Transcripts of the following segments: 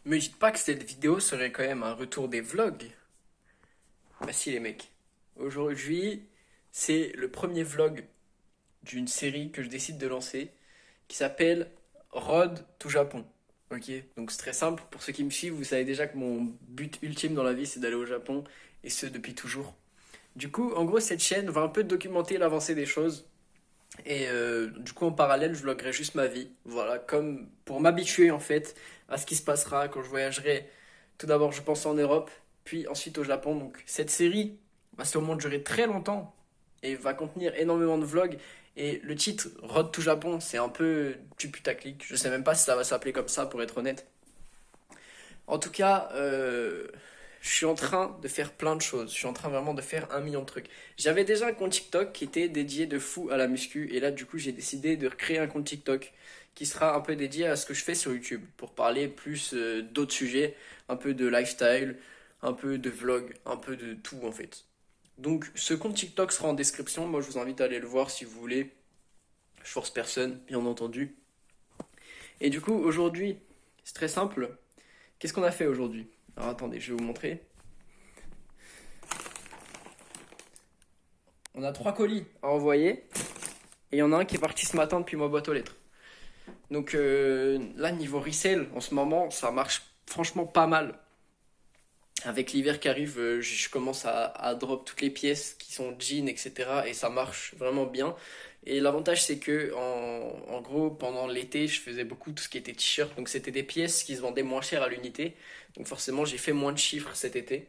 Me dites pas que cette vidéo serait quand même un retour des vlogs. Bah si les mecs. Aujourd'hui, c'est le premier vlog d'une série que je décide de lancer qui s'appelle Road to Japon. Ok, donc c'est très simple. Pour ceux qui me suivent, vous savez déjà que mon but ultime dans la vie c'est d'aller au Japon et ce depuis toujours. Du coup, en gros, cette chaîne va un peu documenter l'avancée des choses. Et du coup, en parallèle, je vloguerai juste ma vie. Voilà, comme pour m'habituer en fait à ce qui se passera quand je voyagerai. Tout d'abord, je pense en Europe, puis ensuite au Japon. Donc, cette série va sûrement durer très longtemps et va contenir énormément de vlogs. Et le titre Road to Japon, c'est un peu du putaclic. Je sais même pas si ça va s'appeler comme ça, pour être honnête. En tout cas, je suis en train de faire plein de choses. Je suis en train vraiment de faire un million de trucs. J'avais déjà un compte TikTok qui était dédié de fou à la muscu. Et là, du coup, j'ai décidé de créer un compte TikTok qui sera un peu dédié à ce que je fais sur YouTube. Pour parler plus d'autres sujets, un peu de lifestyle, un peu de vlog, un peu de tout en fait. Donc, ce compte TikTok sera en description. Moi, je vous invite à aller le voir si vous voulez. Je force personne, bien entendu. Et du coup, aujourd'hui, c'est très simple. Qu'est-ce qu'on a fait aujourd'hui? Alors attendez, je vais vous montrer. On a trois colis à envoyer. Et il y en a un qui est parti ce matin depuis ma boîte aux lettres. Donc là, niveau resell, en ce moment, ça marche franchement pas mal. Avec l'hiver qui arrive, je commence à drop toutes les pièces qui sont jeans, etc. Et ça marche vraiment bien. Et l'avantage, c'est que en gros, pendant l'été, je faisais beaucoup tout ce qui était t-shirt. Donc c'était des pièces qui se vendaient moins cher à l'unité. Donc forcément, j'ai fait moins de chiffres cet été.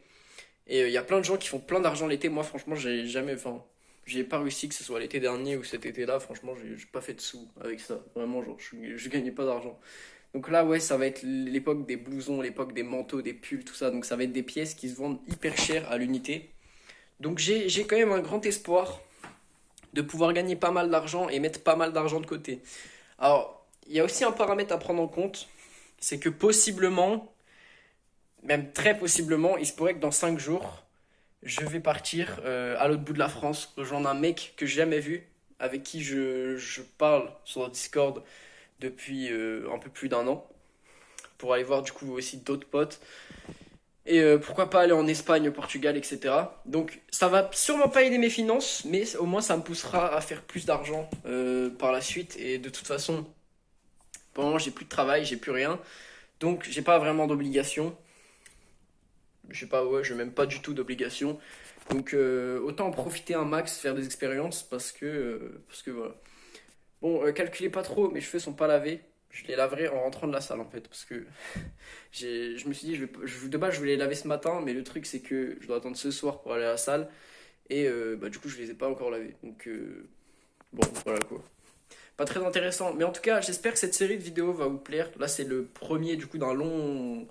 Et il y a plein de gens qui font plein d'argent l'été. Moi, franchement, j'ai jamais. Enfin, j'ai pas réussi, que ce soit l'été dernier ou cet été-là. Franchement, j'ai pas fait de sous avec ça. Vraiment, genre, je gagnais pas d'argent. Donc là, ouais, ça va être l'époque des blousons, l'époque des manteaux, des pulls, tout ça. Donc ça va être des pièces qui se vendent hyper cher à l'unité. Donc j'ai quand même un grand espoir de pouvoir gagner pas mal d'argent et mettre pas mal d'argent de côté. Alors, il y a aussi un paramètre à prendre en compte. C'est que possiblement, même très possiblement, il se pourrait que dans 5 jours, je vais partir à l'autre bout de la France, rejoindre un mec que j'ai jamais vu, avec qui je parle sur Discord depuis un peu plus d'un an, pour aller voir du coup aussi d'autres potes. Et pourquoi pas aller en Espagne, au Portugal, etc. Donc ça va sûrement pas aider mes finances, mais au moins ça me poussera à faire plus d'argent par la suite. Et de toute façon, pour le moment j'ai plus de travail, j'ai plus rien. Donc j'ai pas vraiment d'obligation. Je sais pas, ouais, j'ai même pas du tout d'obligation. Donc autant en profiter un max, faire des expériences parce que voilà. Bon, calculez pas trop, mes cheveux sont pas lavés. Je les laverai en rentrant de la salle en fait parce que je me suis dit de base je voulais les laver ce matin, mais le truc c'est que je dois attendre ce soir pour aller à la salle et bah du coup je les ai pas encore lavés. Donc bon, voilà quoi. Pas très intéressant, mais en tout cas, j'espère que cette série de vidéos va vous plaire. Là, c'est le premier du coup d'un long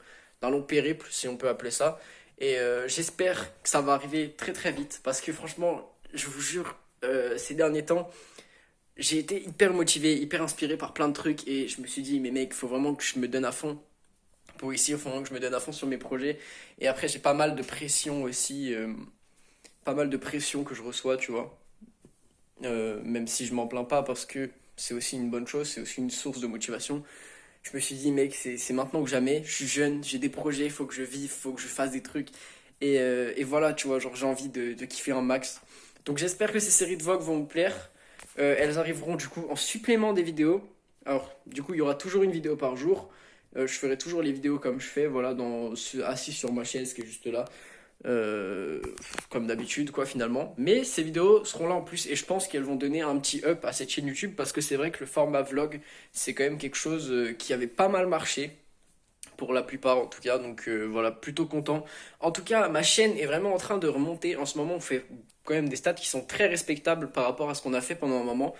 périple, si on peut appeler ça. Et j'espère que ça va arriver très très vite, parce que franchement, je vous jure, ces derniers temps, j'ai été hyper motivé, hyper inspiré par plein de trucs, et je me suis dit, mais mec, faut vraiment que je me donne à fond pour ici, il faut vraiment que je me donne à fond sur mes projets. Et après, j'ai pas mal de pression aussi, pas mal de pression que je reçois, tu vois. Même si je m'en plains pas parce que c'est aussi une bonne chose, c'est aussi une source de motivation. Je me suis dit, mec, c'est maintenant ou jamais. Je suis jeune, j'ai des projets, il faut que je vive, il faut que je fasse des trucs. Et voilà, tu vois, genre j'ai envie de kiffer un max. Donc j'espère que ces séries de Vogue vont me plaire. Elles arriveront du coup en supplément des vidéos. Alors, du coup, il y aura toujours une vidéo par jour. Je ferai toujours les vidéos comme je fais, voilà, assis sur ma chaise qui est juste là. Euh, Comme d'habitude quoi finalement, mais ces vidéos seront là en plus et je pense qu'elles vont donner un petit up à cette chaîne YouTube parce que c'est vrai que le format vlog c'est quand même quelque chose qui avait pas mal marché pour la plupart en tout cas, donc voilà, plutôt content. En tout cas, ma chaîne est vraiment en train de remonter en ce moment. On fait quand même des stats qui sont très respectables par rapport à ce qu'on a fait pendant un moment.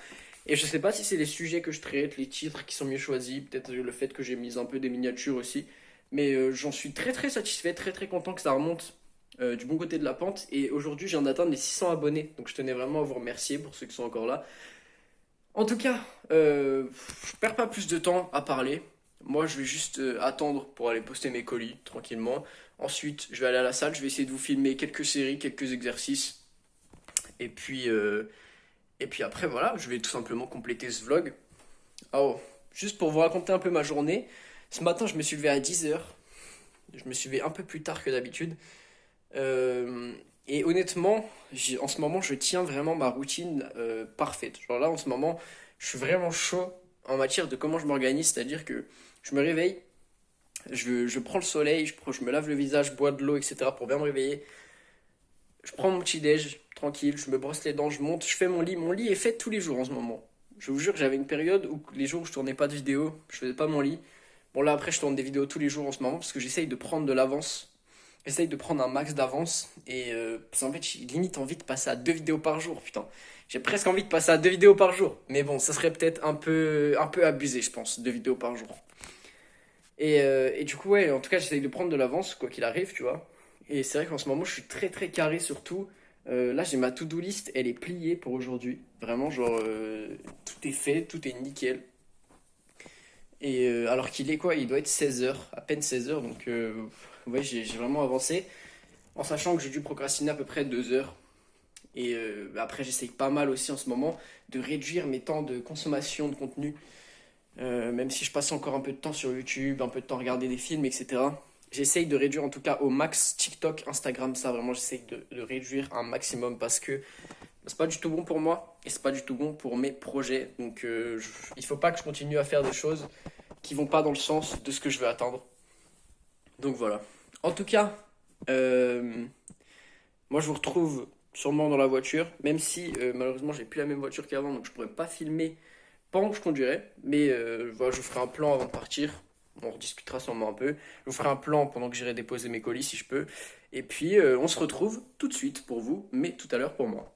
Et je sais pas si c'est les sujets que je traite, les titres qui sont mieux choisis, peut-être le fait que j'ai mis un peu des miniatures aussi. Mais j'en suis très très satisfait, très très content que ça remonte du bon côté de la pente. Et aujourd'hui, je viens d'atteindre les 600 abonnés. Donc je tenais vraiment à vous remercier pour ceux qui sont encore là. En tout cas, je perds pas plus de temps à parler. Moi, je vais juste attendre pour aller poster mes colis tranquillement. Ensuite, je vais aller à la salle. Je vais essayer de vous filmer quelques séries, quelques exercices. Et puis, euh, et puis après, voilà, je vais tout simplement compléter ce vlog. Oh, juste pour vous raconter un peu ma journée. Ce matin, je me suis levé à 10 heures. Je me suis levé un peu plus tard que d'habitude. Et honnêtement, en ce moment, je tiens vraiment ma routine parfaite. Genre là, en ce moment, je suis vraiment chaud en matière de comment je m'organise. C'est-à-dire que je me réveille, je prends le soleil, je me lave le visage, bois de l'eau, etc. pour bien me réveiller. Je prends mon petit déj, tranquille, je me brosse les dents, je monte, je fais mon lit. Mon lit est fait tous les jours en ce moment. Je vous jure, j'avais une période où les jours où je tournais pas de vidéos, je faisais pas mon lit. Bon là après je tourne des vidéos tous les jours en ce moment parce que j'essaye de prendre de l'avance. J'essaye de prendre un max d'avance et parce qu'en fait j'ai limite envie de passer à 2 vidéos par jour, putain. J'ai presque envie de passer à 2 vidéos par jour. Mais bon, ça serait peut-être un peu abusé je pense, 2 vidéos par jour. Et du coup ouais, en tout cas j'essaye de prendre de l'avance quoi qu'il arrive, tu vois. Et c'est vrai qu'en ce moment je suis très très carré sur tout. Là j'ai ma to-do list, elle est pliée pour aujourd'hui. Vraiment genre tout est fait, tout est nickel. Et alors qu'il est quoi? Il doit être 16 heures, à peine 16 heures, donc ouais, j'ai vraiment avancé, en sachant que j'ai dû procrastiner à peu près 2 heures. Et après, j'essaye pas mal aussi en ce moment de réduire mes temps de consommation de contenu, même si je passe encore un peu de temps sur YouTube, un peu de temps à regarder des films, etc. J'essaye de réduire en tout cas au max TikTok, Instagram, ça vraiment, j'essaye de réduire un maximum parce que c'est pas du tout bon pour moi et c'est pas du tout bon pour mes projets. Donc il faut pas que je continue à faire des choses qui vont pas dans le sens de ce que je veux atteindre. Donc voilà. En tout cas, euh, moi je vous retrouve sûrement dans la voiture, même si malheureusement j'ai plus la même voiture qu'avant, donc je pourrais pas filmer pendant que je conduirais. Mais voilà, je vous ferai un plan avant de partir. On rediscutera sûrement un peu. Je vous ferai un plan pendant que j'irai déposer mes colis si je peux. Et puis on se retrouve tout de suite pour vous, mais tout à l'heure pour moi.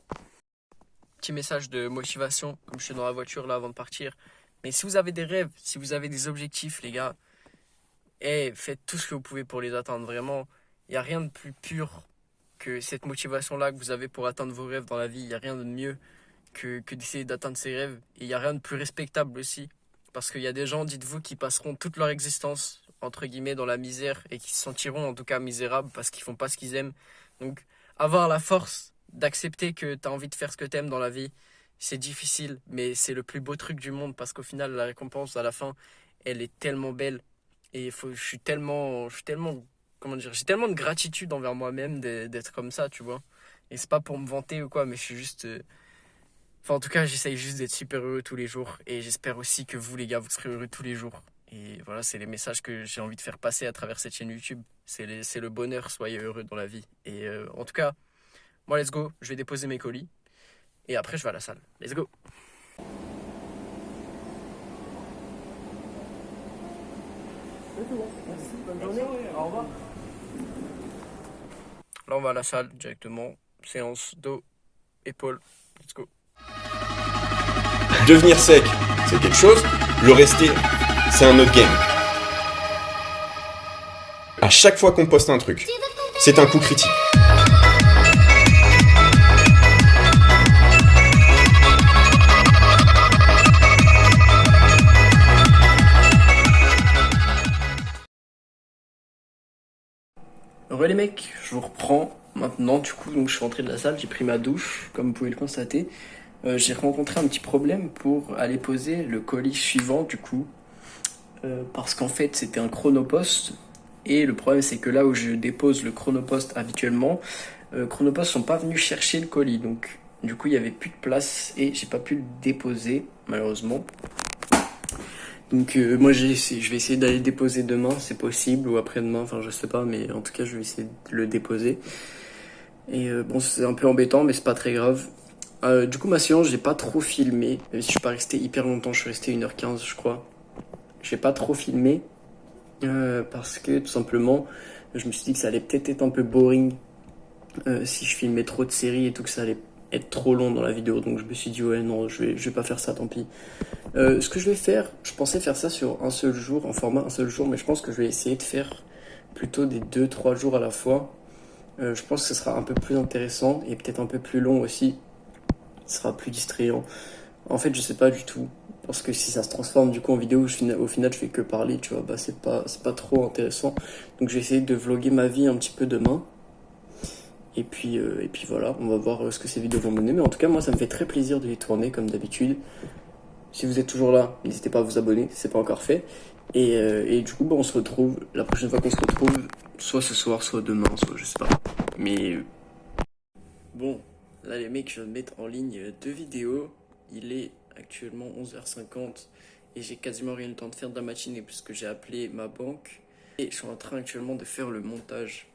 Petit message de motivation, comme je suis dans la voiture là avant de partir. Mais si vous avez des rêves, si vous avez des objectifs, les gars, faites tout ce que vous pouvez pour les atteindre. Vraiment, il n'y a rien de plus pur que cette motivation-là que vous avez pour atteindre vos rêves dans la vie. Il n'y a rien de mieux que d'essayer d'atteindre ses rêves. Et il n'y a rien de plus respectable aussi. Parce qu'il y a des gens, dites-vous, qui passeront toute leur existence, entre guillemets, dans la misère et qui se sentiront en tout cas misérables parce qu'ils font pas ce qu'ils aiment. Donc, avoir la force d'accepter que tu as envie de faire ce que tu aimes dans la vie, c'est difficile, mais c'est le plus beau truc du monde parce qu'au final, la récompense à la fin, elle est tellement belle. Et je suis tellement, comment dire, j'ai tellement de gratitude envers moi-même d'être comme ça, tu vois. Et c'est pas pour me vanter ou quoi, mais je suis juste, enfin, en tout cas, j'essaye juste d'être super heureux tous les jours. Et j'espère aussi que vous, les gars, vous serez heureux tous les jours. Et voilà, c'est les messages que j'ai envie de faire passer à travers cette chaîne YouTube. C'est le bonheur, soyez heureux dans la vie. Et en tout cas, moi, let's go, je vais déposer mes colis. Et après, je vais à la salle. Let's go. Merci, bonne journée. Au revoir. Là, on va à la salle directement. Séance dos, épaules. Let's go. Devenir sec, c'est quelque chose. Le rester, c'est un autre game. À chaque fois qu'on poste un truc, c'est un coup critique. Les mecs, je vous reprends maintenant. Du coup, donc je suis rentré de la salle, j'ai pris ma douche, comme vous pouvez le constater. J'ai rencontré un petit problème pour aller poser le colis suivant, du coup, parce qu'en fait c'était un chronopost. Et le problème c'est que là où je dépose le chronopost habituellement, Chronopost sont pas venus chercher le colis, donc du coup il y avait plus de place et j'ai pas pu le déposer malheureusement. Donc moi je vais essayer d'aller le déposer demain, c'est possible, ou après-demain, enfin je sais pas, mais en tout cas je vais essayer de le déposer. Et bon c'est un peu embêtant mais c'est pas très grave. Du coup ma séance j'ai pas trop filmé, même si je suis pas resté hyper longtemps, je suis resté 1h15 je crois. J'ai pas trop filmé parce que tout simplement je me suis dit que ça allait peut-être être un peu boring si je filmais trop de séries et tout, que ça allait être trop long dans la vidéo, donc je me suis dit ouais non je vais pas faire ça, tant pis. Ce que je vais faire, je pensais faire ça sur un seul jour, en format un seul jour, mais je pense que je vais essayer de faire plutôt des 2-3 jours à la fois. Je pense que ce sera un peu plus intéressant et peut-être un peu plus long aussi. Ce sera plus distrayant. En fait, je sais pas du tout, parce que si ça se transforme du coup en vidéo, au final je fais que parler, tu vois, bah c'est pas trop intéressant. Donc je vais essayer de vlogger ma vie un petit peu demain. Et puis voilà, on va voir ce que ces vidéos vont mener. Mais en tout cas, moi ça me fait très plaisir de les tourner comme d'habitude. Si vous êtes toujours là, n'hésitez pas à vous abonner si c'est pas encore fait. Et du coup, bah, on se retrouve, la prochaine fois qu'on se retrouve, soit ce soir, soit demain, soit je sais pas. Mais bon, là les mecs, je viens de mettre en ligne 2 vidéos. Il est actuellement 11h50 et j'ai quasiment rien eu le temps de faire de la matinée puisque j'ai appelé ma banque. Et je suis en train actuellement de faire le montage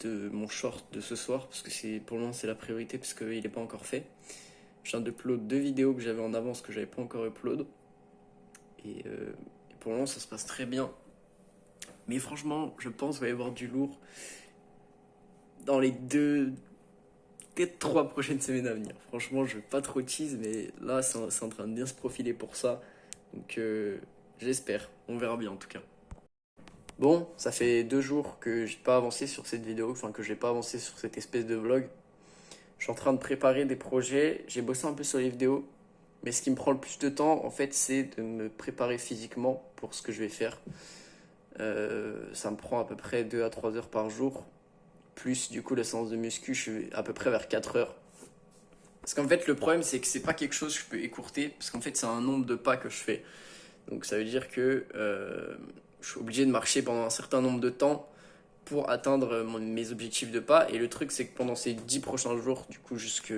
de mon short de ce soir parce que pour le moment c'est la priorité parce qu'il n'est pas encore fait. Je viens d'upload 2 vidéos que j'avais en avance que j'avais pas encore upload. Et pour le moment ça se passe très bien. Mais franchement, je pense qu'il va y avoir du lourd dans les peut-être 3 prochaines semaines à venir. Franchement, je veux pas trop tease, mais là, c'est en train de bien se profiler pour ça. Donc, j'espère. On verra bien en tout cas. Bon, ça fait 2 jours que j'ai pas avancé sur cette vidéo, enfin que j'ai pas avancé sur cette espèce de vlog. Je suis en train de préparer des projets. J'ai bossé un peu sur les vidéos. Mais ce qui me prend le plus de temps, en fait, c'est de me préparer physiquement pour ce que je vais faire. Ça me prend à peu près 2 à 3 heures par jour. Plus du coup la séance de muscu, je suis à peu près vers 4 heures. Parce qu'en fait le problème c'est que c'est pas quelque chose que je peux écourter, parce qu'en fait c'est un nombre de pas que je fais. Donc ça veut dire que je suis obligé de marcher pendant un certain nombre de temps pour atteindre mes objectifs de pas. Et le truc c'est que pendant ces 10 prochains jours, du coup jusqu'à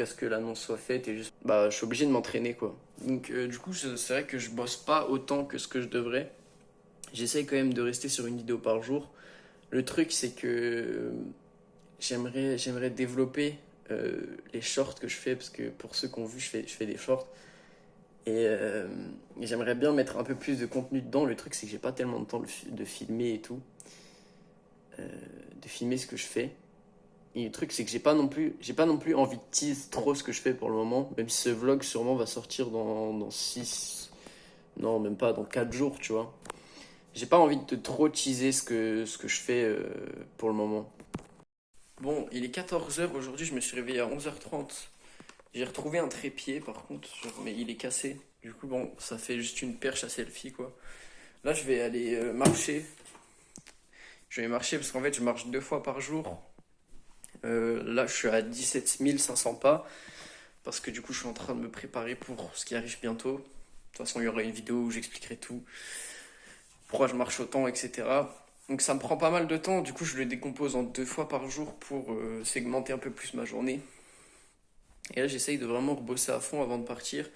ce que l'annonce soit faite, je suis obligé de m'entraîner quoi. Donc du coup c'est vrai que je bosse pas autant que ce que je devrais. J'essaye quand même de rester sur une vidéo par jour. Le truc, c'est que j'aimerais développer les shorts que je fais, parce que pour ceux qui ont vu, je fais des shorts. Et j'aimerais bien mettre un peu plus de contenu dedans. Le truc, c'est que j'ai pas tellement de temps de filmer et tout. De filmer ce que je fais. Et le truc, c'est que j'ai pas non plus envie de tease trop ce que je fais pour le moment. Même si ce vlog sûrement va sortir dans 6... Non, même pas, dans 4 jours, tu vois. J'ai pas envie de trop teaser ce que je fais pour le moment. Bon, il est 14h aujourd'hui, je me suis réveillé à 11h30. J'ai retrouvé un trépied par contre, mais il est cassé. Du coup, bon, ça fait juste une perche à selfie quoi. Là, je vais aller marcher. Je vais marcher parce qu'en fait, je marche 2 fois par jour. Là, je suis à 17 500 pas. Parce que du coup, je suis en train de me préparer pour ce qui arrive bientôt. De toute façon, il y aura une vidéo où j'expliquerai tout. Pourquoi je marche autant, etc. Donc ça me prend pas mal de temps, du coup je le décompose en 2 fois par jour pour segmenter un peu plus ma journée. Et là j'essaye de vraiment rebosser à fond avant de partir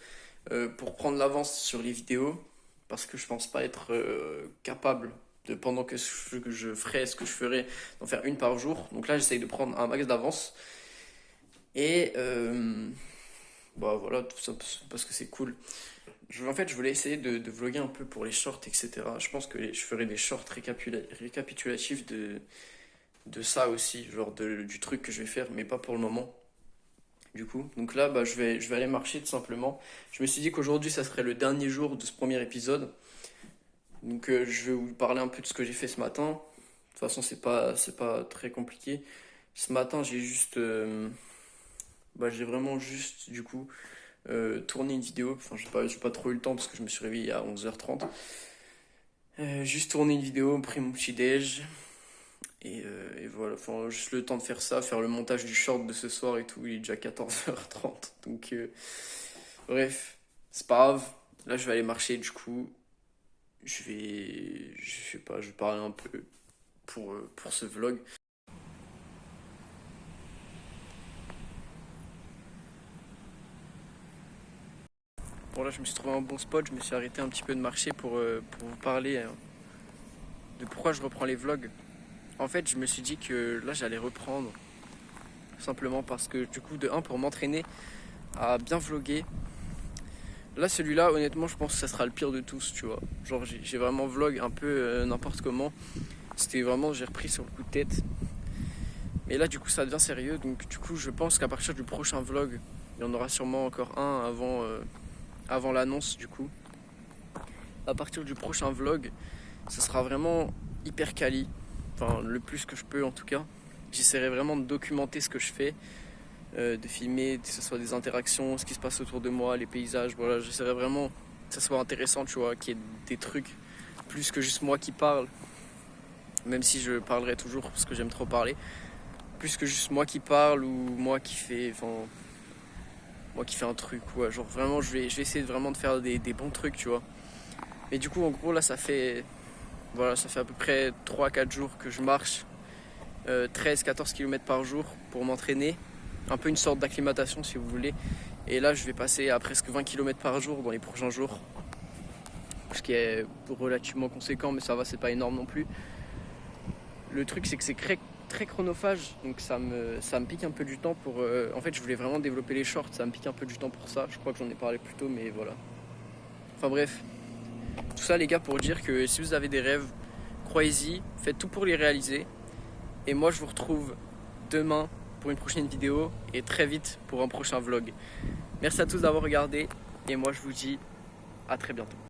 pour prendre l'avance sur les vidéos, parce que je pense pas être capable de, pendant que je ferai ce que je ferai, d'en faire une par jour. Donc là j'essaye de prendre un max d'avance. Et bah voilà, tout ça parce que c'est cool. En fait, je voulais essayer de vlogger un peu pour les shorts, etc. Je pense que je ferai des shorts récapitulatifs de ça aussi, genre du truc que je vais faire, mais pas pour le moment. Du coup, donc là, bah, je vais aller marcher tout simplement. Je me suis dit qu'aujourd'hui, ça serait le dernier jour de ce premier épisode. Donc, je vais vous parler un peu de ce que j'ai fait ce matin. De toute façon, c'est pas très compliqué. Ce matin, j'ai vraiment juste, du coup, tourné une vidéo. Enfin, j'ai pas trop eu le temps parce que je me suis réveillé à 11h30. Juste tourné une vidéo, pris mon petit déj. Et voilà, enfin, juste le temps de faire ça, faire le montage du short de ce soir et tout. Il est déjà 14h30. Donc, bref, c'est pas grave. Là, je vais aller marcher du coup. Je sais pas, je vais parler un peu pour ce vlog. Bon là je me suis trouvé un bon spot, je me suis arrêté un petit peu de marcher pour vous parler de pourquoi je reprends les vlogs. En fait je me suis dit que là j'allais reprendre, simplement parce que du coup de un pour m'entraîner à bien vlogger. Là celui-là honnêtement je pense que ça sera le pire de tous, tu vois. Genre j'ai vraiment vlog un peu n'importe comment. C'était vraiment, j'ai repris sur le coup de tête. Mais là du coup ça devient sérieux, donc du coup je pense qu'à partir du prochain vlog, il y en aura sûrement encore un avant l'annonce du coup. À partir du prochain vlog, ça sera vraiment hyper quali, enfin le plus que je peux en tout cas. J'essaierai vraiment de documenter ce que je fais, de filmer, que ce soit des interactions, ce qui se passe autour de moi, les paysages, voilà. J'essaierai vraiment que ça soit intéressant, tu vois, qu'il y ait des trucs plus que juste moi qui parle, même si je parlerai toujours parce que j'aime trop parler, plus que juste moi qui parle ou moi qui fais un truc, ouais. Genre vraiment je vais essayer vraiment de faire des bons trucs, tu vois. Mais du coup, en gros, là, ça fait à peu près 3-4 jours que je marche 13-14 km par jour pour m'entraîner. Un peu une sorte d'acclimatation si vous voulez. Et là, je vais passer à presque 20 km par jour dans les prochains jours. Ce qui est relativement conséquent, mais ça va, c'est pas énorme non plus. Le truc, c'est que c'est très chronophage, donc ça me pique un peu du temps pour... En fait, je voulais vraiment développer les shorts, ça me pique un peu du temps pour ça. Je crois que j'en ai parlé plus tôt, mais voilà. Enfin bref, tout ça les gars pour dire que si vous avez des rêves, croyez-y, faites tout pour les réaliser. Et moi, je vous retrouve demain pour une prochaine vidéo et très vite pour un prochain vlog. Merci à tous d'avoir regardé et moi, je vous dis à très bientôt.